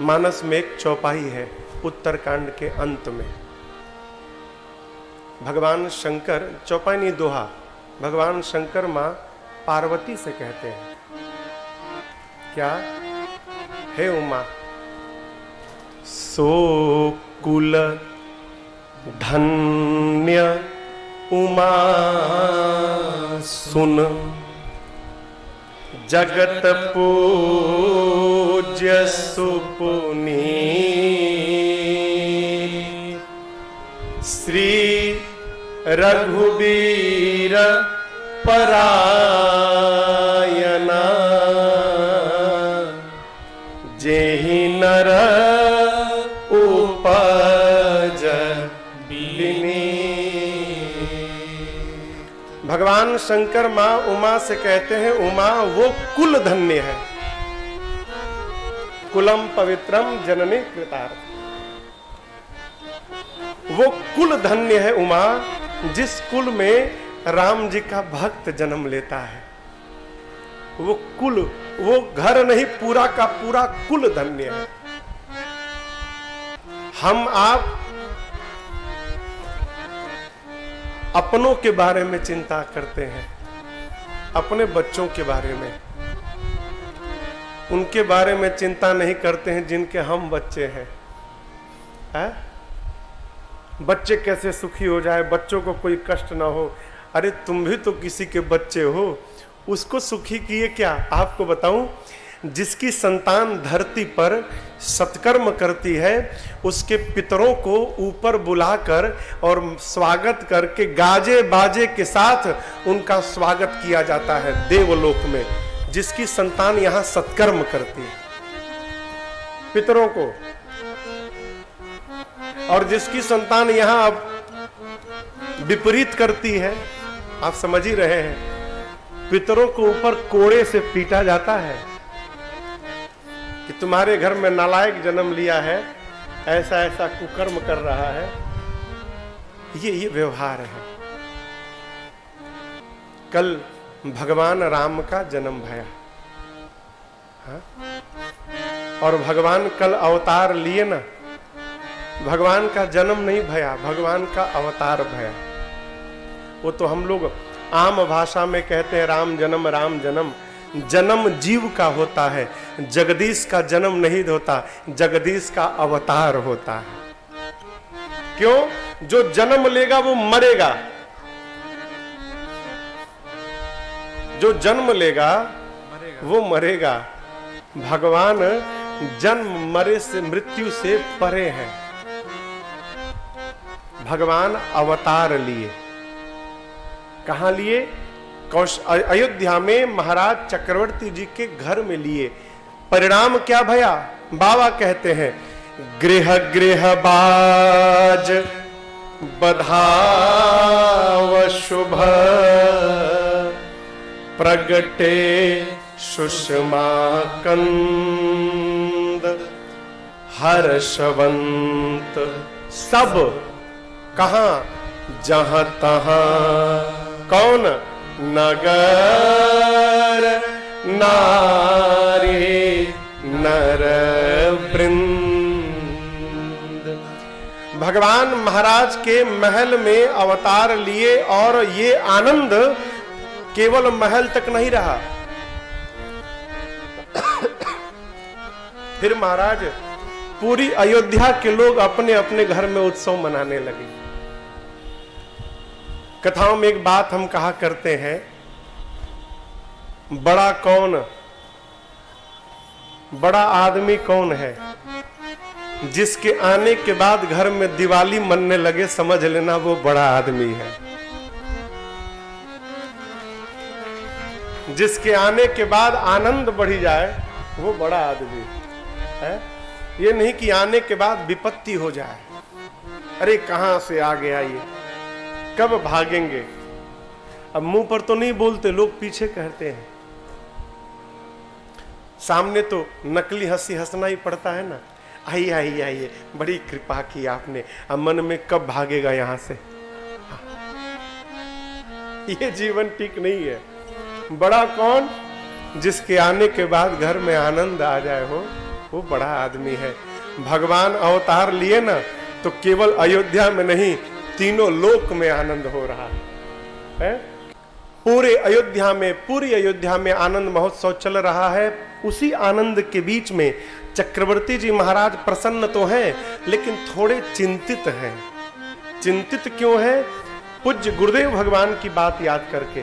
मानस में एक चौपाई है उत्तरकांड के अंत में। भगवान शंकर, चौपाई नहीं दोहा, भगवान शंकर मां पार्वती से कहते हैं क्या, हे उमा, सो कुल धन्य उमा सुन, जगत पूज्य सुपुनी, श्री रघुबीर परायणा, जेहि नर उपज बिनी। भगवान शंकर मां उमा से कहते हैं, उमा वो कुल धन्य है, कुलम पवित्रम जननी कृतार्थ, वो कुल धन्य है उमा जिस कुल में राम जी का भक्त जन्म लेता है। वो कुल, वो घर नहीं, पूरा का पूरा कुल धन्य है। हम आप अपनों के बारे में चिंता करते हैं, अपने बच्चों के बारे में, उनके बारे में चिंता नहीं करते हैं जिनके हम बच्चे हैं, है? बच्चे कैसे सुखी हो जाए, बच्चों को कोई कष्ट ना हो। अरे तुम भी तो किसी के बच्चे हो, उसको सुखी किए क्या? आपको बताऊं, जिसकी संतान धरती पर सत्कर्म करती है उसके पितरों को ऊपर बुलाकर और स्वागत करके गाजे बाजे के साथ उनका स्वागत किया जाता है देवलोक में, जिसकी संतान यहां सत्कर्म करती है पितरों को। और जिसकी संतान यहां अब विपरीत करती है, आप समझ ही रहे हैं, पितरों को ऊपर कोड़े से पीटा जाता है कि तुम्हारे घर में नालायक जन्म लिया है, ऐसा ऐसा कुकर्म कर रहा है। ये व्यवहार है। कल भगवान राम का जन्म भया, हाँ? और भगवान कल अवतार लिए ना, भगवान का जन्म नहीं भया, भगवान का अवतार भया। वो तो हम लोग आम भाषा में कहते हैं राम जन्म, राम जन्म। जन्म जीव का होता है, जगदीश का जन्म नहीं होता, जगदीश का अवतार होता है। क्यों? जो जन्म लेगा वो मरेगा, जो जन्म लेगा वो मरेगा। भगवान जन्म मरे से, मृत्यु से परे है। भगवान अवतार लिए, कहां लिए? अयोध्या में महाराज चक्रवर्ती जी के घर में लिए। परिणाम क्या भया? बाबा कहते हैं, गृह गृह बाज बधाव शुभ, प्रगटे सुषमा कंद, हर्षवंत सब। कहां? जहां तहां कौन? नगर नारी नर वृंद। भगवान महाराज के महल में अवतार लिए और ये आनंद केवल महल तक नहीं रहा। फिर महाराज पूरी अयोध्या के लोग अपने अपने घर में उत्सव मनाने लगे। कथाओं में एक बात हम कहा करते हैं, बड़ा कौन, बड़ा आदमी कौन है? जिसके आने के बाद घर में दिवाली मनने लगे, समझ लेना वो बड़ा आदमी है। जिसके आने के बाद आनंद बढ़ी जाए वो बड़ा आदमी है। ये नहीं कि आने के बाद विपत्ति हो जाए, अरे कहां से आ गया ये, कब भागेंगे। अब मुंह पर तो नहीं बोलते, लोग पीछे कहते हैं। सामने तो नकली हंसी हंसना ही पड़ता है ना, आइए आइए आइए, बड़ी कृपा की आपने। अब मन में कब भागेगा यहां से। ये जीवन ठीक नहीं है। बड़ा कौन? जिसके आने के बाद घर में आनंद आ जाए हो, वो बड़ा आदमी है। भगवान अवतार लिए ना तो केवल अयोध्या में नहीं, तीनों लोक में आनंद हो रहा है। पूरी अयोध्या में आनंद महोत्सव चल रहा है। उसी आनंद के बीच में चक्रवर्ती जी महाराज प्रसन्न तो हैं, लेकिन थोड़े चिंतित हैं। चिंतित क्यों है? पूज्य गुरुदेव भगवान की बात याद करके।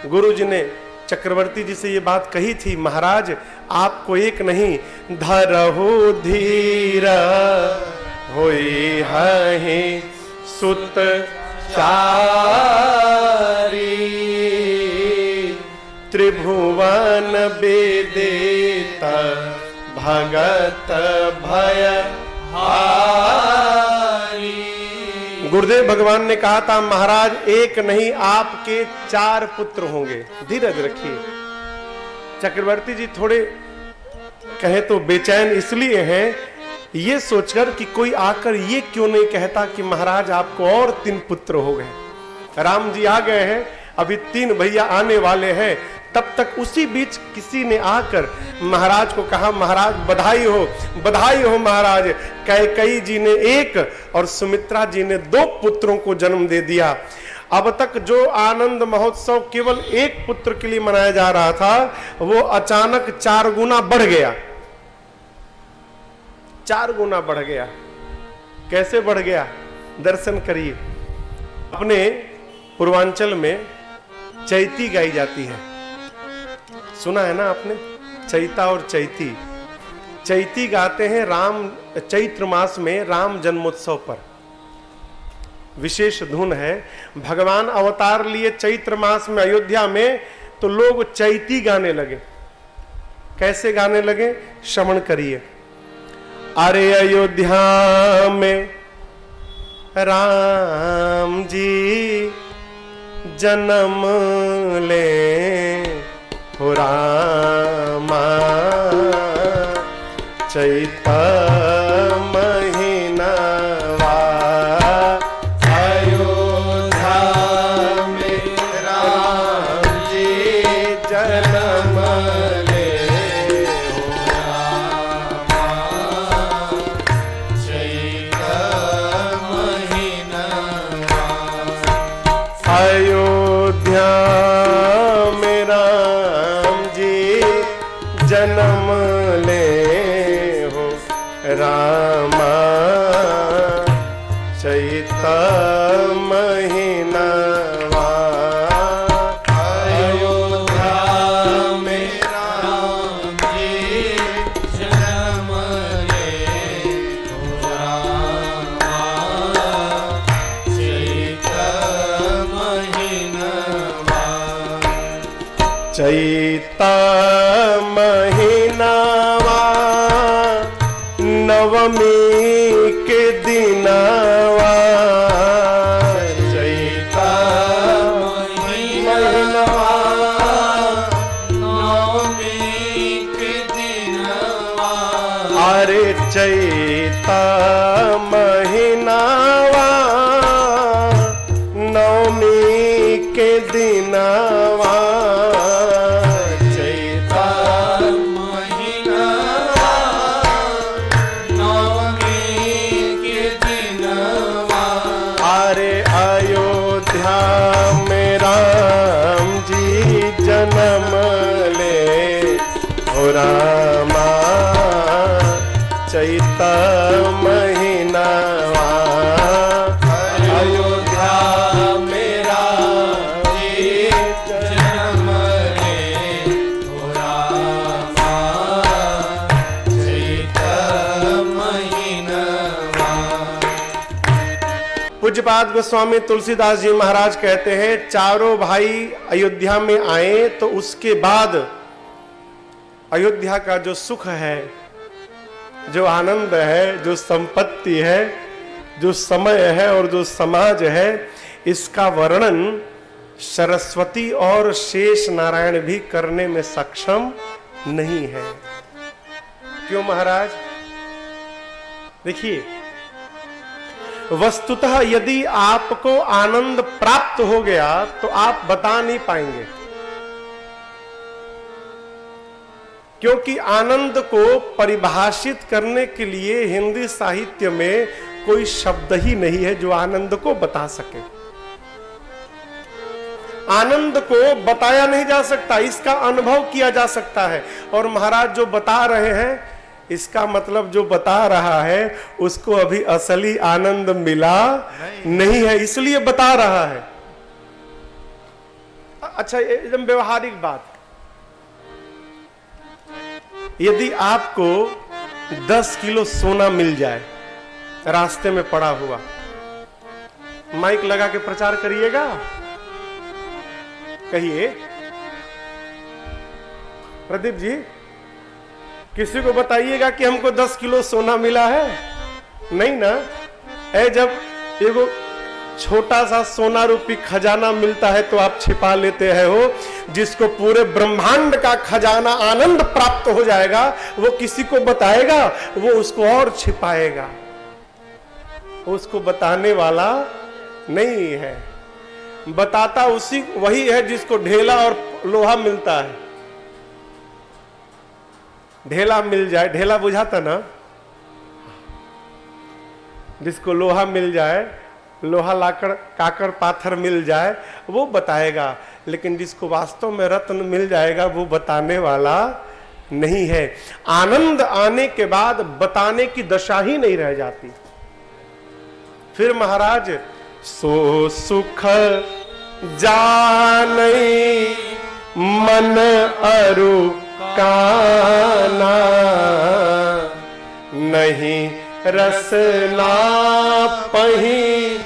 गुरु जी ने चक्रवर्ती जी से ये बात कही थी, महाराज आपको एक नहीं, धरहु धीर होई है सुत चारी, त्रिभुवन बेदेत भगत भय हारी। गुरुदेव भगवान ने कहा था, महाराज एक नहीं आपके 4 पुत्र होंगे, धीरज रखिए। चक्रवर्ती जी थोड़े कहे तो बेचैन इसलिए हैं, ये सोचकर कि कोई आकर ये क्यों नहीं कहता कि महाराज आपको और 3 पुत्र हो गए। राम जी आ गए हैं, अभी 3 भैया आने वाले हैं। तब तक उसी बीच किसी ने आकर महाराज को कहा, महाराज बधाई हो महाराज, कैकेयी जी ने 1 और सुमित्रा जी ने 2 पुत्रों को जन्म दे दिया। अब तक जो आनंद महोत्सव केवल 1 पुत्र के लिए मनाया जा रहा था, वो अचानक 4 गुना बढ़ गया। 4 गुना बढ़ गया। कैसे बढ़ गया? दर्शन करिए। अपने पूर्वांचल में चैती गाई जाती है, सुना है ना आपने? चैता और चैती। चैती गाते हैं चैत्र मास में राम जन्मोत्सव पर। विशेष धुन है। भगवान अवतार लिए चैत्र मास में अयोध्या में, तो लोग चैती गाने लगे। कैसे गाने लगे? श्रवण करिए। अरे अयोध्या में राम जी जन्म ले हो रामा, चैता महीनावा अयोध्या में राम जी जन्म ले हो रामा, चैता महीनावा अयोध्या जन्म ले हो रामा, चैता महीनावा अयोध्या में राम जी जन्म ले हो रामा, चैता महीनावा। चैता महीनावा नवमी के दिनावा, चैता महीनावा नवमी के दिनावा। अरे चैता महीनावा नवमी के दिनावा, जन्म ले हो रामा, चैता महीनावा अयोध्या में राम जी जन्म ले हो रामा, चैता महीनावा। पूज्यपाद गोस्वामी तुलसीदास जी महाराज कहते हैं, चारों भाई अयोध्या में आए तो उसके बाद अयोध्या का जो सुख है, जो आनंद है, जो संपत्ति है, जो समय है और जो समाज है, इसका वर्णन सरस्वती और शेष नारायण भी करने में सक्षम नहीं है। क्यों महाराज? देखिए, वस्तुतः यदि आपको आनंद प्राप्त हो गया तो आप बता नहीं पाएंगे। क्योंकि आनंद को परिभाषित करने के लिए हिंदी साहित्य में कोई शब्द ही नहीं है जो आनंद को बता सके। आनंद को बताया नहीं जा सकता, इसका अनुभव किया जा सकता है। और महाराज जो बता रहे हैं, इसका मतलब जो बता रहा है उसको अभी असली आनंद मिला नहीं है, इसलिए बता रहा है। अच्छा, एकदम व्यवहारिक बात, यदि आपको 10 किलो सोना मिल जाए रास्ते में पड़ा हुआ, माइक लगा के प्रचार करिएगा? कहिए प्रदीप जी, किसी को बताइएगा कि हमको 10 किलो सोना मिला है? नहीं ना। जब एगो छोटा सा सोना रूपी खजाना मिलता है तो आप छिपा लेते हैं हो, जिसको पूरे ब्रह्मांड का खजाना आनंद प्राप्त हो जाएगा वो किसी को बताएगा? वो उसको और छिपाएगा, उसको बताने वाला नहीं है। बताता वही है जिसको ढेला और लोहा मिलता है। ढेला मिल जाए, ढेला बुझाता ना, जिसको लोहा मिल जाए, लोहा लाकर काकर पाथर मिल जाए, वो बताएगा। लेकिन जिसको वास्तव में रत्न मिल जाएगा वो बताने वाला नहीं है। आनंद आने के बाद बताने की दशा ही नहीं रह जाती। फिर महाराज, सो सुख जानई मन अरु काना, नहीं रसना पही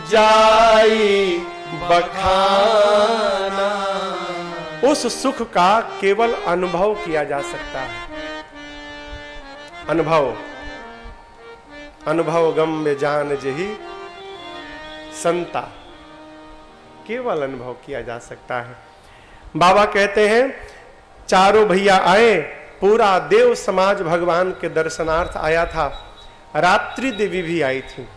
जाई बखाना। उस सुख का केवल अनुभव किया जा सकता है। अनुभव, अनुभव गम में जान जही संता, केवल अनुभव किया जा सकता है। बाबा कहते हैं, चारों भैया आए, पूरा देव समाज भगवान के दर्शनार्थ आया था। रात्रि देवी भी आई थी।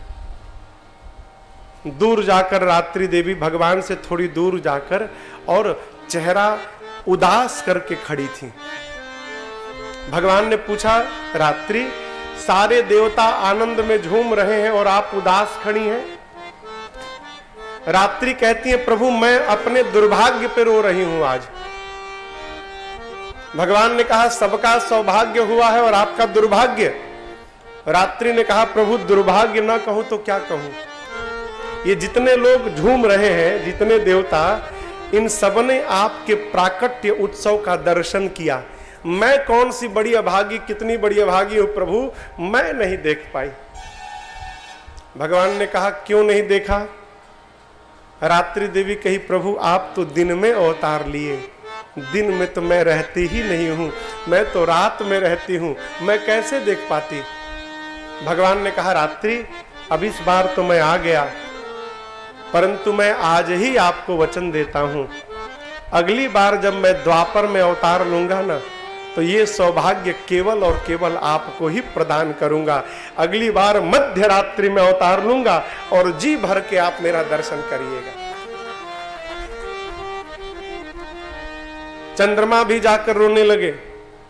दूर जाकर रात्रि देवी भगवान से थोड़ी दूर जाकर और चेहरा उदास करके खड़ी थी। भगवान ने पूछा, रात्रि, सारे देवता आनंद में झूम रहे हैं और आप उदास खड़ी हैं? रात्रि कहती है, प्रभु मैं अपने दुर्भाग्य पे रो रही हूं आज। भगवान ने कहा, सबका सौभाग्य हुआ है और आपका दुर्भाग्य। रात्रि ने कहा, प्रभु दुर्भाग्य ना कहूं तो क्या कहूं? ये जितने लोग झूम रहे हैं, जितने देवता, इन सबने आपके प्राकट्य उत्सव का दर्शन किया। मैं कौन सी बड़ी अभागी, कितनी बड़ी अभागी हूं प्रभु, मैं नहीं देख पाई। भगवान ने कहा, क्यों नहीं देखा? रात्रि देवी कही, प्रभु आप तो दिन में अवतार लिए, दिन में तो मैं रहती ही नहीं हूं, मैं तो रात में रहती हूं, मैं कैसे देख पाती? भगवान ने कहा, रात्रि अब इस बार तो मैं आ गया, परंतु मैं आज ही आपको वचन देता हूं, अगली बार जब मैं द्वापर में अवतार लूंगा ना, तो ये सौभाग्य केवल और केवल आपको ही प्रदान करूंगा। अगली बार मध्य रात्रि में अवतार लूंगा और जी भर के आप मेरा दर्शन करिएगा। चंद्रमा भी जाकर रोने लगे।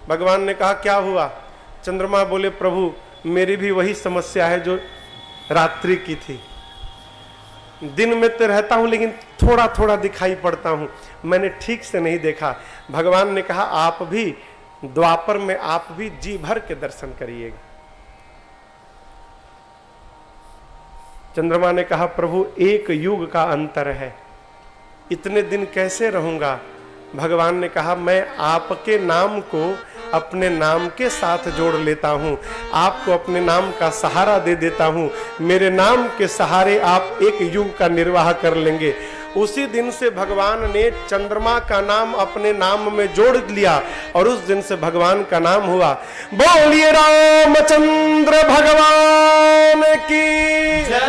भगवान ने कहा, क्या हुआ? चंद्रमा बोले, प्रभु मेरी भी वही समस्या है जो रात्रि की थी। दिन में तो रहता हूं लेकिन थोड़ा थोड़ा दिखाई पड़ता हूं, मैंने ठीक से नहीं देखा। भगवान ने कहा, आप भी द्वापर में आप भी जी भर के दर्शन करिएगा। चंद्रमा ने कहा, प्रभु एक युग का अंतर है, इतने दिन कैसे रहूंगा? भगवान ने कहा, मैं आपके नाम को अपने नाम के साथ जोड़ लेता हूं, आपको अपने नाम का सहारा दे देता हूं, मेरे नाम के सहारे आप एक युग का निर्वाह कर लेंगे। उसी दिन से भगवान ने चंद्रमा का नाम अपने नाम में जोड़ लिया और उस दिन से भगवान का नाम हुआ। बोलिए रामचंद्र भगवान की जय।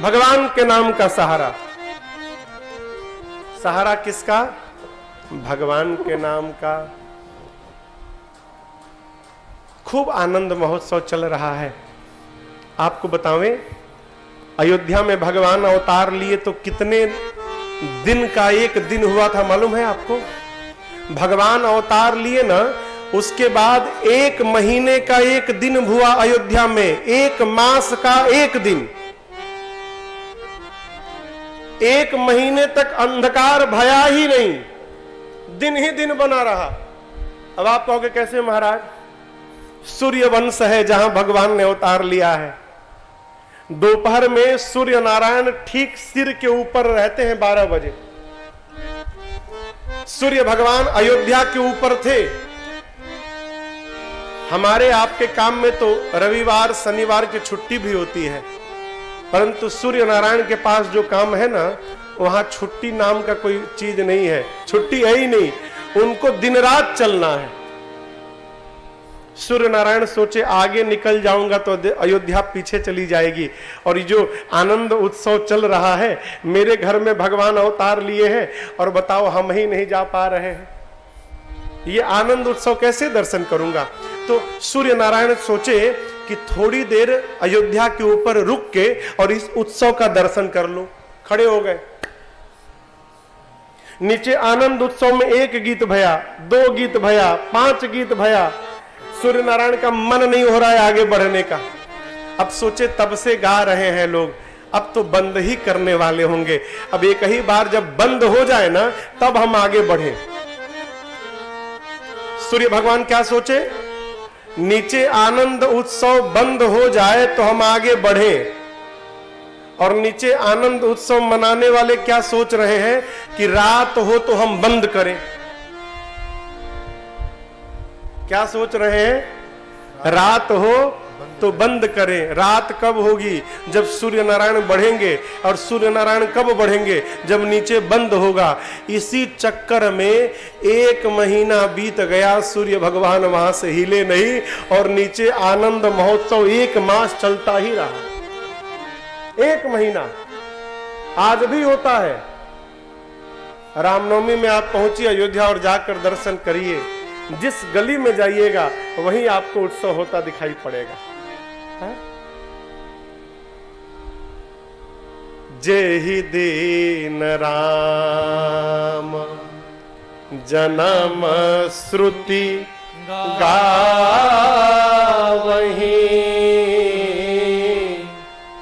भगवान के नाम का सहारा। सहारा किसका? भगवान के नाम का। खूब आनंद महोत्सव चल रहा है। आपको बतावें, अयोध्या में भगवान अवतार लिए तो कितने दिन का एक दिन हुआ था मालूम है आपको? भगवान अवतार लिए ना, उसके बाद 1 महीने का 1 दिन हुआ अयोध्या में, 1 मास का 1 दिन, 1 महीने तक अंधकार भया ही नहीं, दिन ही दिन बना रहा। अब आप कहोगे कैसे महाराज? सूर्य वंश है जहां भगवान ने अवतार लिया है। दोपहर में सूर्य नारायण ठीक सिर के ऊपर रहते हैं 12 बजे। सूर्य भगवान अयोध्या के ऊपर थे। हमारे आपके काम में तो रविवार शनिवार की छुट्टी भी होती है, परंतु सूर्य नारायण के पास जो काम है ना, वहां छुट्टी नाम का कोई चीज नहीं है, छुट्टी है ही नहीं, उनको दिन रात चलना है। सूर्य नारायण सोचे आगे निकल जाऊंगा तो अयोध्या पीछे चली जाएगी, और ये जो आनंद उत्सव चल रहा है, मेरे घर में भगवान अवतार लिए हैं और बताओ हम ही नहीं जा पा रहे हैं, ये आनंद उत्सव कैसे दर्शन करूंगा? तो सूर्य नारायण सोचे कि थोड़ी देर अयोध्या के ऊपर रुक के और इस उत्सव का दर्शन कर लो। खड़े हो गए। नीचे आनंद उत्सव में 1 गीत भया, 2 गीत भया, 5 गीत भया। सूर्य नारायण का मन नहीं हो रहा है आगे बढ़ने का। अब सोचे तब से गा रहे हैं लोग, अब तो बंद ही करने वाले होंगे, अब एक ही बार जब बंद हो जाए ना तब हम आगे बढ़े। सूर्य भगवान क्या सोचे? नीचे आनंद उत्सव बंद हो जाए तो हम आगे बढ़े, और नीचे आनंद उत्सव मनाने वाले क्या सोच रहे हैं कि रात हो तो हम बंद करें। क्या सोच रहे हैं? रात हो तो बंद करें। रात कब होगी? जब सूर्य नारायण बढ़ेंगे, और सूर्य नारायण कब बढ़ेंगे? जब नीचे बंद होगा। इसी चक्कर में 1 महीना बीत गया, सूर्य भगवान वहां से हिले नहीं, और नीचे आनंद महोत्सव 1 मास चलता ही रहा। 1 महीना आज भी होता है। रामनवमी में आप पहुंचिए अयोध्या और जाकर दर्शन करिए, जिस गली में जाइएगा वहीं आपको उत्सव होता दिखाई पड़ेगा। जेहि दीन राम जन्म श्रुति गावहीं,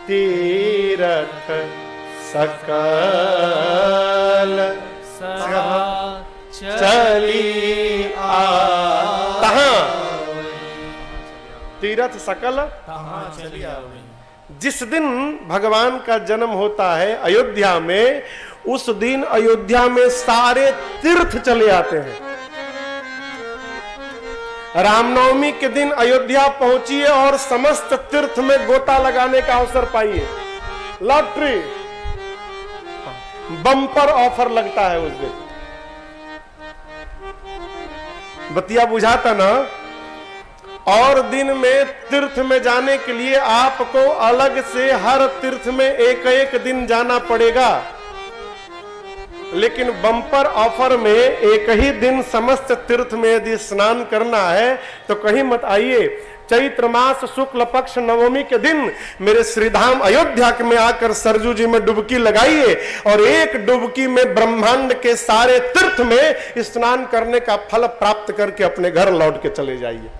तीरथ सकल चली तीरथ सकल चली आवे। जिस दिन भगवान का जन्म होता है अयोध्या में, उस दिन अयोध्या में सारे तीर्थ चले आते हैं। रामनवमी के दिन अयोध्या पहुंचिए और समस्त तीर्थ में गोता लगाने का अवसर पाइए। लॉटरी बम्पर ऑफर लगता है उस दिन। बतिया बुझाता ना? और दिन में तीर्थ में जाने के लिए आपको अलग से हर तीर्थ में 1-1 दिन जाना पड़ेगा, लेकिन बम्पर ऑफर में 1 ही दिन समस्त तीर्थ में यदि स्नान करना है तो कहीं मत आइए। चैत्र मास शुक्ल पक्ष नवमी के दिन मेरे श्रीधाम अयोध्या में आकर सरजू जी में डुबकी लगाइए, और 1 डुबकी में ब्रह्मांड के सारे तीर्थ में स्नान करने का फल प्राप्त करके अपने घर लौट के चले जाइए।